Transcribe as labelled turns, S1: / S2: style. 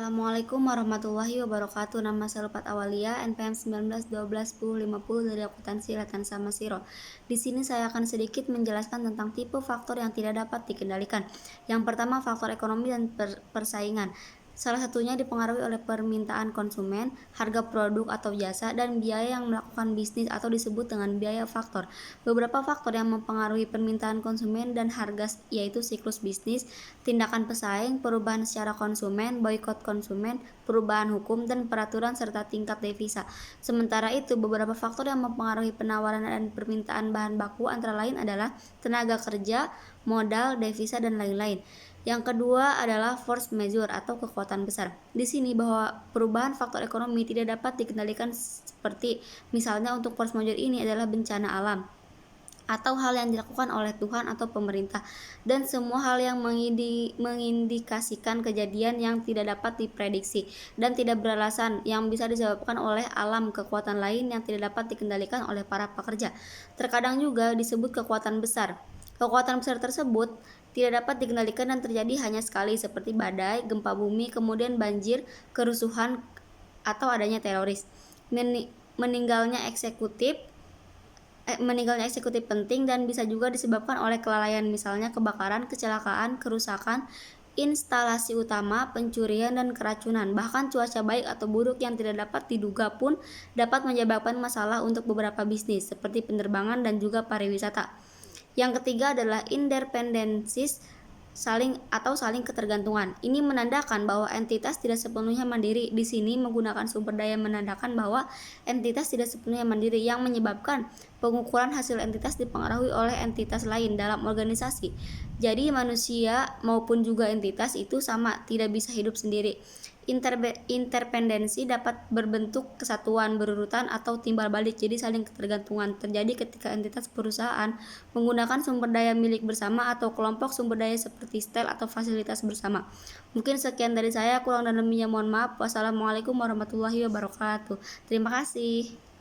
S1: Assalamualaikum warahmatullahi wabarakatuh. Nama saya Lupat Awalia, NPM 19121050 dari akuntansi Latansa Masiro. Di sini saya akan sedikit menjelaskan tentang tipe faktor yang tidak dapat dikendalikan. Yang pertama, faktor ekonomi dan persaingan. Salah satunya dipengaruhi oleh permintaan konsumen, harga produk atau jasa, dan biaya yang melakukan bisnis atau disebut dengan biaya faktor. Beberapa faktor yang mempengaruhi permintaan konsumen dan harga yaitu siklus bisnis, tindakan pesaing, perubahan secara konsumen, boikot konsumen, perubahan hukum, dan peraturan serta tingkat devisa. Sementara itu, beberapa faktor yang mempengaruhi penawaran dan permintaan bahan baku antara lain adalah tenaga kerja, modal, devisa, dan lain-lain. Yang kedua adalah force majeure atau kekuatan besar. Di sini bahwa perubahan faktor ekonomi tidak dapat dikendalikan, seperti misalnya untuk force majeure ini adalah bencana alam atau hal yang dilakukan oleh Tuhan atau pemerintah, dan semua hal yang mengindikasikan kejadian yang tidak dapat diprediksi dan tidak beralasan yang bisa disebabkan oleh alam, kekuatan lain yang tidak dapat dikendalikan oleh para pekerja. Terkadang juga disebut kekuatan besar. Kekuatan besar tersebut tidak dapat dikendalikan dan terjadi hanya sekali, seperti badai, gempa bumi, kemudian banjir, kerusuhan, atau adanya teroris. Meninggalnya eksekutif penting dan bisa juga disebabkan oleh kelalaian, misalnya kebakaran, kecelakaan, kerusakan instalasi utama, pencurian, dan keracunan. Bahkan cuaca baik atau buruk yang tidak dapat diduga pun dapat menyebabkan masalah untuk beberapa bisnis seperti penerbangan dan juga pariwisata. Yang ketiga adalah interdependensis, saling ketergantungan. Ini menandakan bahwa entitas tidak sepenuhnya mandiri. Di sini menggunakan sumber daya menandakan bahwa entitas tidak sepenuhnya mandiri, yang menyebabkan pengukuran hasil entitas dipengaruhi oleh entitas lain dalam organisasi. Jadi manusia maupun juga entitas itu sama, tidak bisa hidup sendiri. Interdependensi dapat berbentuk kesatuan, berurutan, atau timbal balik. Jadi saling ketergantungan terjadi ketika entitas perusahaan menggunakan sumber daya milik bersama atau kelompok sumber daya seperti stel atau fasilitas bersama. Mungkin sekian dari saya, kurang dan lebihnya mohon maaf. Wassalamualaikum warahmatullahi wabarakatuh. Terima kasih.